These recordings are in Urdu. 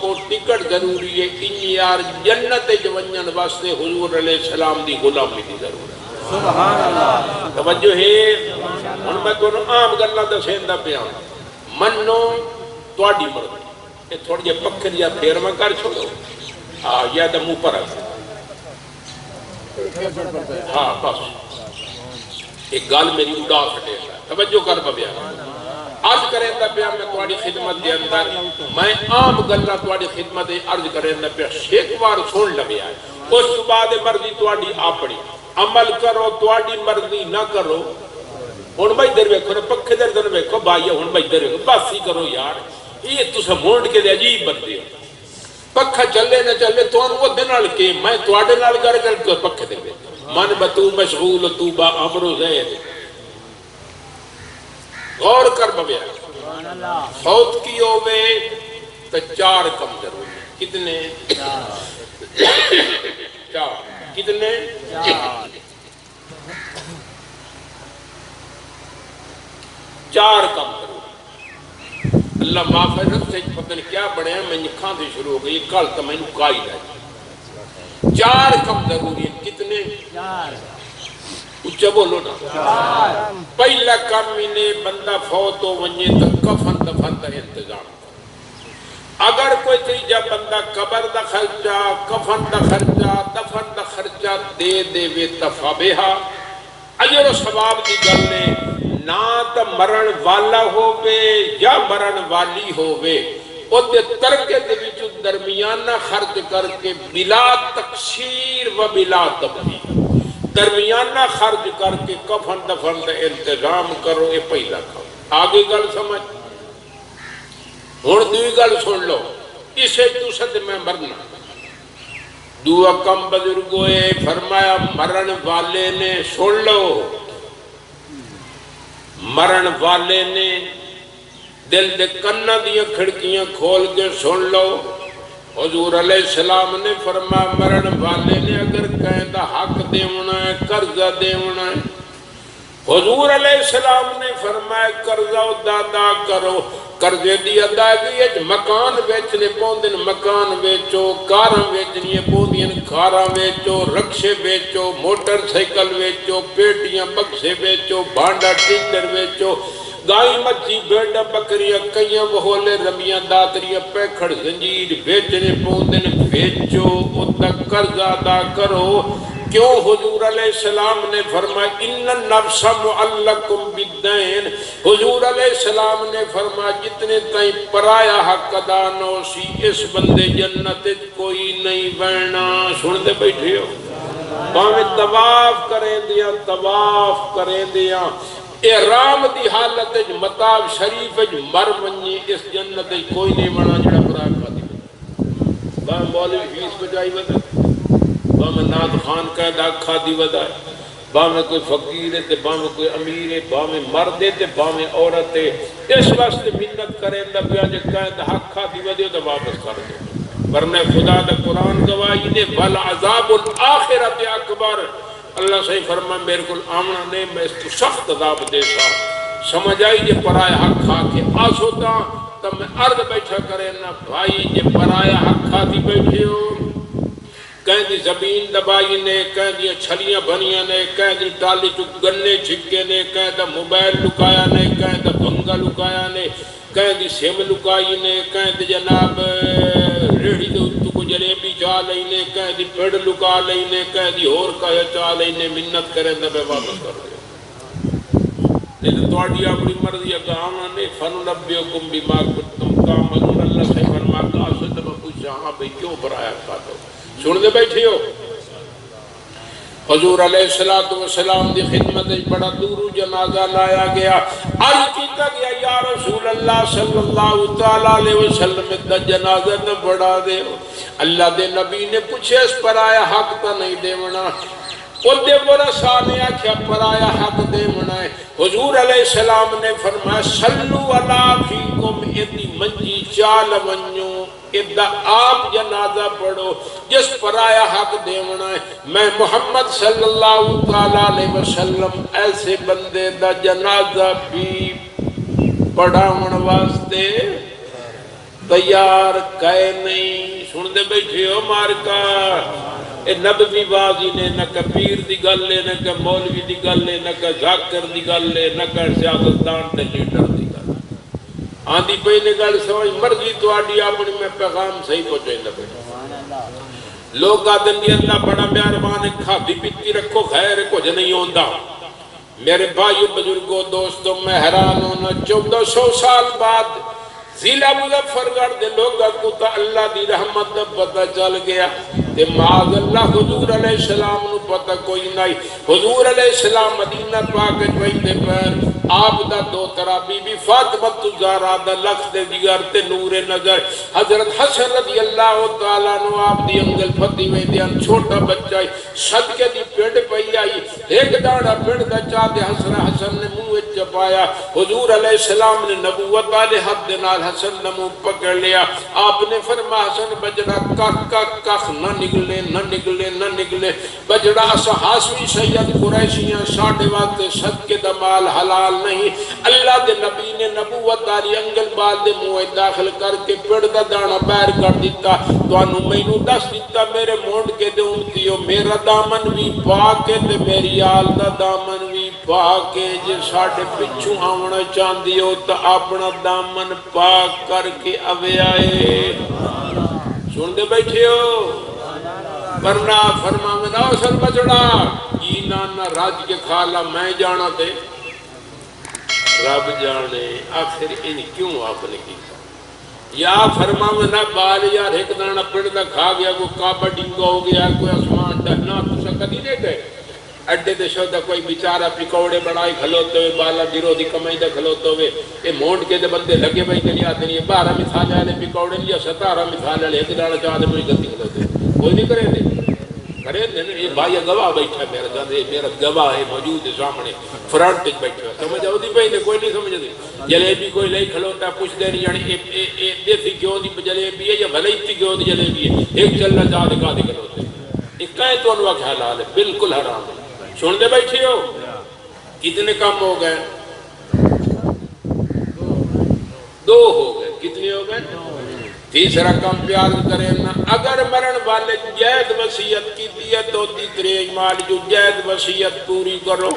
کو ٹکٹ ضروری ہے، ان یار جنت جو ونجن واسطے حضور علیہ السلام دی غلامی دی ضرورت ہے۔ سبحان اللہ۔ توجہ ہے، ہن میں تو عام گلاں دسیندا پیا، منو تواڈی مرضی، اے تھوڑے جے پکھے یا پھیرواں کر چھوڑو، ہاں یا تے منہ پر ہاں بس ایک گل میری اڑا چھڈے، توجہ کر پیا، عرض کریں دا پیا میں تواڈی خدمت دے اندر، میں عام گلاں تواڈی خدمت دے عرض کریں دا پیا، ایک بار سن لگیا ہے، اس تو بعد مرضی تواڈی اپنی، عمل کرو تواڈی مرضی نہ کرو۔ ہن بھائی ادھر ویکھو نا، پکھے دے ادھر ویکھو بھائی، ہن بھائی ادھر ویکھو، بس ہی کرو یار، یہ تساں مونڈ کے دے عجیب بندے ہو، پکھا چلے نہ چلے تانوں او دے نال کے میں تواڈے نال کر کے پکھے دے ویکھ من بتو مشغول تو با امر زید۔ غور کر بیا، فوت کی ہوئے تو چار کم ضروری، کتنے؟ چار، کتنے؟ چار کم ضروری۔ اللہ معاف ہے، رب سے پتہ نہیں کیا بڑے ہیں، میں نکھاں سے شروع ہو گئی، کل تو میں نے کائی رہی۔ چار کم ضروری ہیں، کتنے؟ اچھا بولو نا۔ پہلا کم انہیں بندہ فوت ہو ونجے تو کفن دفن دا انتظام۔ اگر کوئی تیجا بندہ قبر دا خرچہ، کفن دا خرچہ، دفن دا خرچہ دے دے وے تفابہا، اجر و ثواب دی گل نے، نہ تا مرن والا ہووے یا مرن والی ہووے، اُدھے ترکے دے وچ درمیانہ خرچ کر کے بلا تقصیر و بلا تبدیل، درمیانہ خرچ کر کے کفن دفن دا انتظام کرو، یہ پہلا کام۔ آگے گل سمجھ، ہن دوئی گل سن لو، اسے دوسرے میں مرنا۔ دعا کم بزرگوئے فرمایا مرن والے نے، سن لو، مرن والے نے دل دے کنہ دیا کھڑکیاں کھول کے سن لو، حضور علیہ السلام نے فرمایا مرن والے نے اگر کہیں دا حق دیونا ہے، قرضہ دیونا ہے، حضور علیہ السلام نے فرمایا قرضہ ادا کرو، قرضے دی ادائیگی ہے، مکان بیچنے پوندن مکان بیچو، کاراں بیچنی پوندین کاراں بیچو، رکشے بیچو، موٹر سائیکل بیچو، پیٹیاں بکسے بیچو، بانڈا ٹینڈر بیچو، گائی مچھی بیڑا بکریاں کئیاں بہولے رمیاں داتریاں پیکھڑ زنجیر بیچنے پوندن بیچو، ادا قرضہ ادا کرو۔ کیوں حضور علیہ السلام نے فرمایا ان النفس معلقم بالدین، حضور علیہ السلام نے فرمایا جتنے تائیں پرایا حق ادا نہ سی اس بندے جنت کوئی نہیں بڑھنا۔ سن دے بیٹھے ہو، باویں طواف کریں دیا، طواف کریں دیا، احرام دی حالت مطاب شریف مر ونجی اس جنت کوئی نہیں بنا جڑا پرایا کھا دی، باویں مولوی فیس بجائی ودا، باویں ناد خان قیدہ کھا دی ودا ہے، باویں کوئی فقیر ہے تے باویں کوئی امیر ہے، باویں مرد ہے تے باویں عورت ہے، اس واسطے منت کریں دا پیا جے قیدہ حق کھا دی ودے تو واپس کر دو، ورنہ خدا دا قرآن گواہی دے والعذاب الآخرت اکبر۔ اللہ صحیح فرما میرے کو آمنا نے میں اس کو سخت عذاب دے سا، سمجھ آئی جے پرائے حق کھا کے آس ہوتا تب میں عرض بیٹھا کرے نا بھائی جے پرائے حق کھا دی بیٹھے ہو، کہیں دی زمین دبائی نے، کہیں دی چھلیاں بنیاں نے، کہیں دی ٹالی چک گنے چھکے نے، کہیں دا موبائل لکایا نے، کہیں دا بھنگا لکایا نے، کہیں دی سیم لکائی نے، کہیں دی جناب ریڑھی دے اتو کو جلیبی چاہ لینے، کہیں دی پیڑ لکا لینے، کہیں دی اور کہے چاہ لینے، منت کریں دا بے واپس کر دے۔ لیکن توڑی اپنی مرضی اگر آنا نے فَنُنَبِّئُكُمْ بِمَا كُنتُمْ تَعْمَلُونَ، اللہ سے فرما کہا سے تب پوچھا ہاں بھئی کیوں برایا کھاتا ہو؟ سن دے بیٹھے ہو، حضور علیہ السلام دی خدمت بڑا دور جنازہ لایا گیا، عرض کیتا گیا یا رسول اللہ صلی اللہ تعالیٰ علیہ وسلم دا جنازہ نہ بڑھا دے، اللہ دے نبی نے پوچھے اس پر آیا حق تا نہیں دے منا، اور دے ورثہ نے آکھیا پر آیا حق دے منا ہے، حضور علیہ السلام نے فرمایا صلو علی فیکم ادی منجی چال ونجو، ادھا آپ جنازہ پڑھو جس پر آیا حق دیونا ہے، میں محمد صلی اللہ تعالیٰ علیہ وسلم ایسے بندے دا جنازہ بھی پڑھاون واسطے تیار کہے نہیں سن دے بیٹھے ہو مارکا اے نبوی بازی نے نہ کہ پیر دی گل ہے نہ کہ مولوی دی گل ہے نہ کہ ذاکر دی گل ہے نہ کہ سیاستدان تے لیڈر دی گل آندھی پئی نے گل سمجھ مرضی تواڈی اپنی میں پیغام صحیح پہنچائندا پیا لوگ آدن دی اللہ بڑا مہربان کھادی پیتی رکھو خیر کچھ نہیں ہوندا میرے بھائیو بزرگوں دوستوں میں حیران ہونا 1400 سال بعد ضلع مظفر گڑھ دے لوگاں کو تا اللہ دی رحمت دا پتہ چل گیا تے معاذ اللہ حضور علیہ السلام نو پتہ کوئی نہیں حضور علیہ السلام مدینہ پاک وچ پیر آپ دا دو طرح بی بی فاطمہ الزہرا دا لخت دے جگر تے نور نظر حضرت حسن رضی اللہ تعالی عنہ آپ دی انگل پھتی وے دیاں چھوٹا بچہ صدقے دی پنڈ پئی آئی ایک داڑا پنڈ دا چا دے حسن نے منہ وچ چپایا حضور علیہ السلام نے نبوت والے حد دے نال حسن نے منہ پکڑ لیا آپ نے فرمایا حسن بجڑا کخ نہ نکلے بجڑا ہاسوی سید قریشیاں ساڑھے واسطے صدقے دا مال حلال نہیں اللہ دے نبی نے نبوت داری انگل بال دے منہ داخل کر کے پیڑ دا دانا باہر کر دیتا تو انو مینوں دس دیتا میرے مونڈ کے دے امتیو میرا دامن بھی پاکے تے میری آل دا دامن بھی پاکے جے ساڑھے پچھو آونا چاندی ہو تا اپنا دامن پاک کر کے اوے آئے سن دے بیٹھے ہو ورنہ فرماویں نہ اصل بچڑا کی نانا راج کے کھالا میں جانا تے رب جانے آخر ان کیوں آپ نے کی یا فرماویں نہ بال یار ایک دانا پڑ دا کھا گیا کوئی کعبہ ڈنگا ہو گیا کوئی اسمان ڈہنا تو سکتی دے گئے اڈے دے شو دا کوئی بیچارہ پکوڑے بڑائی کھلوتے ہوئے بالا گرو دی کمائی دا کھلوتے ہوئے اے مونڈ کے دے بندے لگے بھائی دنیا آتے نہیں 12 مثال آلے پکوڑے لیا 17 مثال آلے ایک دانا چاہ دے مجھے گلتی کھلوتے کوئی نہیں کرے دے کرے دے یہ بھائی گواہ بیٹھا میرا جاندے میرا گواہ ہے موجود ہے سامنے فرانٹ پہ بیٹھا ہے سمجھ آؤ دی بھائی نے کوئی نہیں سمجھ دے جلیبی کوئی لئی کھلوتا پوچھ دے نہیں یعنی دیسی کیوں دی جلیبی ہے یا بھلیتی کیوں دی جلیبی ہے ایک چلنا چاہ دے کا دے کھلوتے ایک کہیں تو انواع کے حلال ہے بالکل حرام ہے سن دے بیٹھے ہو کتنے کام ہو گئے 2 ہو گئے کتنے ہو گئے تیسرا کام پیار کریں اگر مرن والے جائد وصیت کی دیئے تو تیسرے مال جو جائد وصیت پوری کرو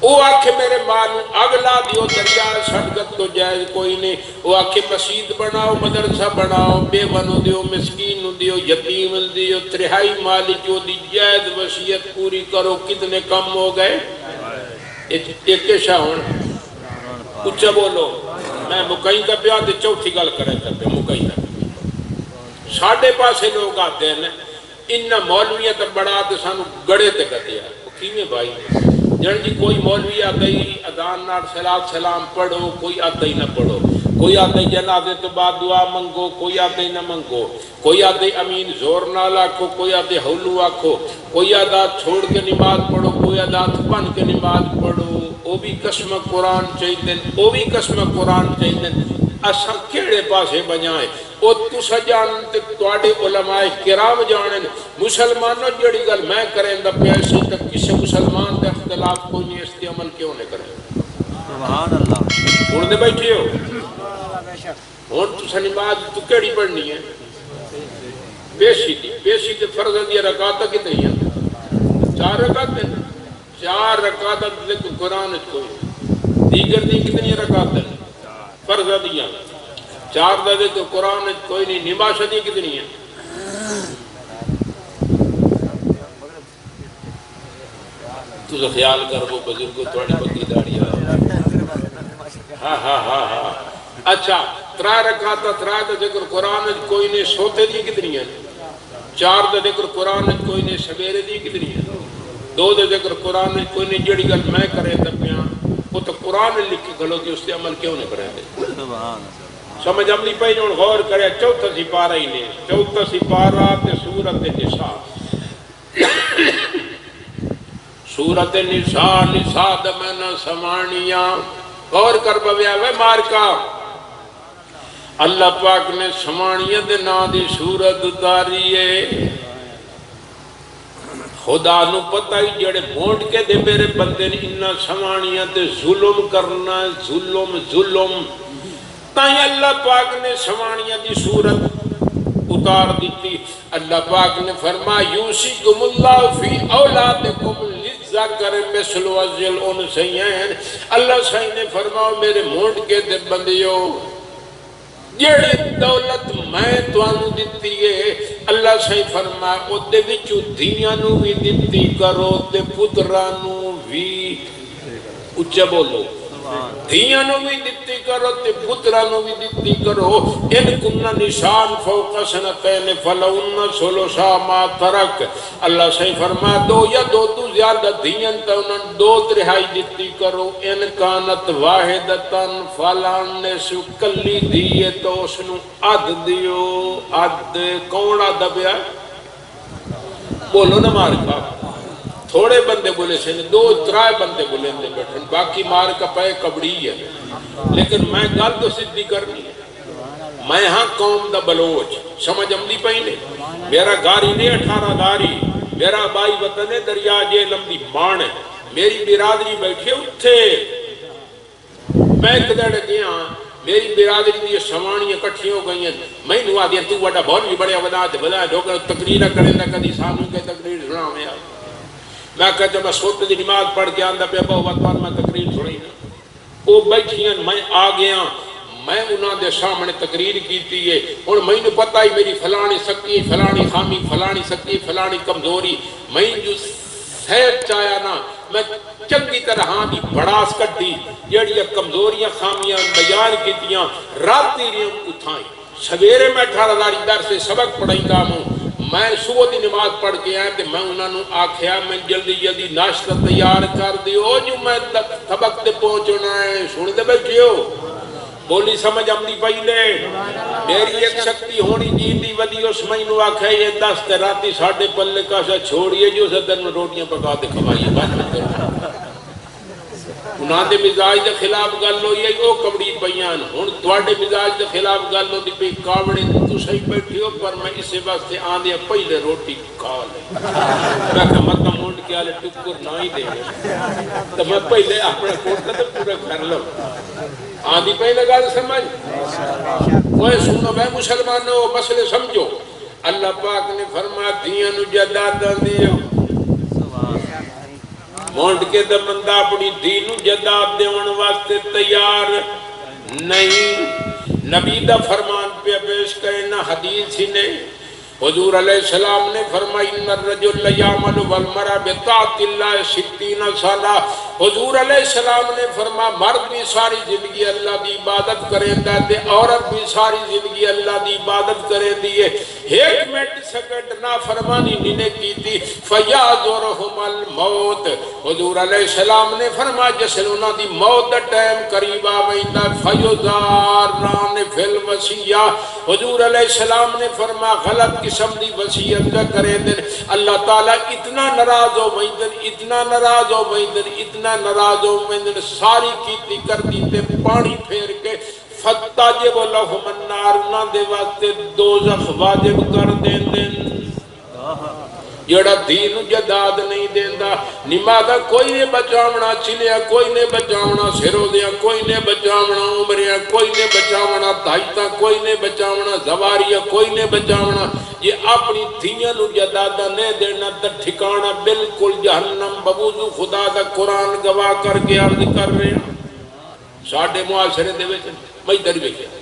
وہ آکھے میرے مالوں اگلا دیو دریا صدقت تو جائز کوئی نہیں وہ آکھے مسجد بناؤ مدرسہ بناؤ بے ونو دیو مسکین دیو یتیم دیو ترہائی مال جو دی جائز وصیت پوری کرو کتنے کم ہو گئے ایک شاہن اچھا بولو میں مکئی کا پیار دے چوتھی گل کریں کرتے مکئی کا ساڑھے پاسے لوگ آتے ہیں انہا مولویت بڑا دے سانو گڑے تے کہتے ہیں وہ کیویں بھائی جن جی کوئی مولوی آتا ہی اذان نار سلام پڑھو کوئی آتا ہی نہ پڑھو کوئی آتا ہی جنازے تو بعد دعا منگو کوئی آتا ہی نہ منگو کوئی آتا ہی امین زور نہ لاکھو کوئی آتا ہی حولو آکھو کوئی آتا چھوڑ کے نماز پڑھو کوئی آتا پن کے نماز پڑھو وہ بھی قسم قرآن چاہیے وہ بھی قسم قرآن چاہیے اساں کیڑے پاسے بجائیں او تسا جانتے تواڈے علماء کرام جانن مسلمانوں جڑی گل میں کریں دا پیسے تک کسی مسلمان دے اختلاف کوئی نہیں اس تے عمل کیوں نہیں کرے سبحان اللہ ہن دے بیٹھے ہو ہن تسا نماز تو کیڑی پڑھنی ہے پیشی تے فرض دی رکعت کتنی ہیں 4 رکعت ہیں 4 رکعت ذکر قرآن کوئی دیگر دی کتنی رکعت ہیں فرض دیاں 4 دا ذکر قرآن کوئی نہیں نماز دی کتنی ہیں تو خیال کر وہ بزرگوں تھوڑی بکی داڑی ہاں اچھا 3 رکعت 3 دا ذکر قرآن کوئی نہیں سوتے دی کتنی ہیں 4 دا ذکر قرآن کوئی نہیں سویرے دی کتنی ہیں 2 دا ذکر قرآن کوئی نہیں جڑی گل میں کرے تپیاں وہ تو قرآن لکھ کے گھلو کہ اس سے عمل کیوں نہیں کریں گے سمجھ عملی پہ جو غور کرے 4 سپارہ ہی نے 4 سپارہ تے سورت نساء سورت نساء نساء دمنا سمانیاں غور کر بویا وے مارکا اللہ پاک نے سمانیاں دے نا دی سورت اتاری ہے خدا نو پتہ ہی جڑے مونٹ کے دے میرے بندے نے انہا سمانیاں تے ظلم کرنا ظلم تائیں اللہ پاک نے سوانیاں دی صورت اتار دیتی. اللہ پاک نے فرمایا یوصیکم اللہ فی اولادکم للذکر مثل حظ الانثیین. اللہ صحیح نے فرمایا میرے مونڈ کے دے بندیو جیڑی دولت میں توانو دیتی ہے اللہ صحیح فرمایا او دے وچوں دھیاں نو بھی دتی کرو تے پتراں نو بھی اچھا بولو دھیاں نو بھی دتی کرو تے پتراں نو بھی دتی کرو. ان کننا نشان فوق سنتین فلہن ثلثا ما ترک. اللہ صحیح فرمایا دو یا دو تو زیادہ دھیاں تے انہاں دو تہائی دتی کرو. ان کانت واحدتن فلان نصف کلی دیے تو اس نو اد دیو. اد کون دبیا بولو نا مارکا تھوڑے بندے بولے سے دو ترائے بندے بولے اندے بیٹھن باقی مار کا پائے کبڑی ہے. لیکن میں گل تو سدھی کرنی ہے. میں ہاں قوم دا بلوچ سمجھ امدی پہی نے میرا گاری نے 18 داری میرا بائی وطن ہے دریا جیلم دی مان ہے. میری برادری بیٹھے اتھے میں کدھڑ گیا میری برادری دی سوانیاں کٹھی ہو گئی ہیں. میں نو آدھیا تو وڈا بہت بھی بڑے ودا تے بلا لوگ تقریر کریں دا کدی سانو کے تقریر سنا میں میں کہتا میں سوت دی نماز پڑھ کے آندہ پہ بہت بار میں تقریر سنی نا وہ بیٹھیاں میں آ گیا میں انہاں دے سامنے تقریر کیتی ہے. اور میں نے پتہ ہی میری فلانی سکی فلانی خامی فلانی سکی فلانی کمزوری میں جو صحت چاہیا نا میں چنگی طرح ہاں دی بڑاس کٹی جڑی کمزوریاں خامیاں بیان کیتیاں راتی ریم اتھائیں. سویرے میں 18 داری در سے سبق پڑھائی گا ہوں. میں صبح دی نماز پڑھ کے آئے تے میں انہوں نے آکھیا میں جلدی جلدی ناشتہ تیار کر دیو جو میں سبق تے پہنچنا ہے. سن دے بیٹھے ہو بولی سمجھ آمدی پہلے میری ایک شکتی ہونی جیندی ودی اس میں انہوں آکھیا یہ 10 تے راتی 7:30 پلے کا سا چھوڑیے جو صدر میں روٹیاں پکا دے کھوائیے بات میں کرو. انہاں دے مزاج دے خلاف گل ہوئی ہے او کبڑی بیان ہن تواڈے مزاج دے خلاف گل ہوندی پئی کاوڑے تو صحیح بیٹھے ہو پر میں اسے واسطے آندے پہلے روٹی کھا لے میں کہ مت مونڈ کے والے ٹکر نہ ہی دے تو میں پہلے اپنا کوٹا تے پورا کر لوں. آندی پہلے گل سمجھ اوے سنو میں مسلمانوں مسئلے سمجھو. اللہ پاک نے فرمایا دیاں نو جائیداد دیو مونڈ کے دا بندہ اپنی دینو جداب دیون واسطے تیار نہیں. نبی دا فرمان پہ پیش کرنا حدیث ہی نے حضور علیہ السلام نے فرمائی ان الرجل یعمل والمرء بطاعت اللہ 60 سالہ. حضور علیہ السلام نے فرمایا مرد بھی ساری زندگی اللہ دی عبادت کریں دا تے عورت بھی ساری زندگی اللہ دی عبادت کریں دیئے. ایک منٹ سیکنڈ نافرمانی نہیں کی تھی فیاضرہم الموت. حضور علیہ السلام نے فرمایا جس انہاں دی موت دا ٹائم قریب آویندا فیضاران فی الوصیہ. حضور علیہ السلام نے فرمایا غلط قسم دی وصیت نہ کریں دن اللہ تعالیٰ اتنا ناراض ہو ویندن اتنا ناراض ہو ویندن اتنا ناراض ہو ویندن ساری کیتی کر دیتے پانی پھیر کے فتاجب لہم النار نہ دے واسطے دوزخ واجب کر دین دن. جڑا دین جداد نہیں دیندہ نمازہ کوئی نے بچاونا چلیا کوئی نے بچاونا سرو دیا کوئی نے بچاونا عمریا کوئی نے بچاونا دھائیتا کوئی نے بچاونا زواریا کوئی نے بچاونا. یہ اپنی دھیاں نو جدادہ نہیں دینا در ٹھکانا بالکل جہنم ببوضو خدا دا قرآن گواہ کر کے عرض کر رہے ہیں. ساڑھے معاشرے دے ویچے میں در بھی کیا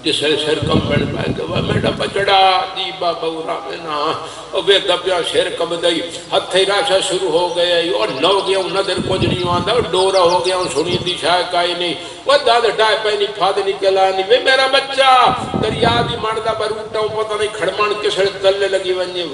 جس سر کم پڑھ پائے گا میڈا بچڑا دی بابا رامینا اور بے دبیا شیر کم دائی ہتھے راشا شروع ہو گیا اور نو گیا ہوں نظر کچھ نہیں آندھا اور ڈورا ہو گیا ہوں سنی دی شاہ کائی نہیں وہ داد ڈائے پہنی پھاد نکلا نہیں وے میرا بچہ دریا دی مردہ بروٹا ہوں پتہ نہیں کھڑمان کے سر تلے لگی ونجے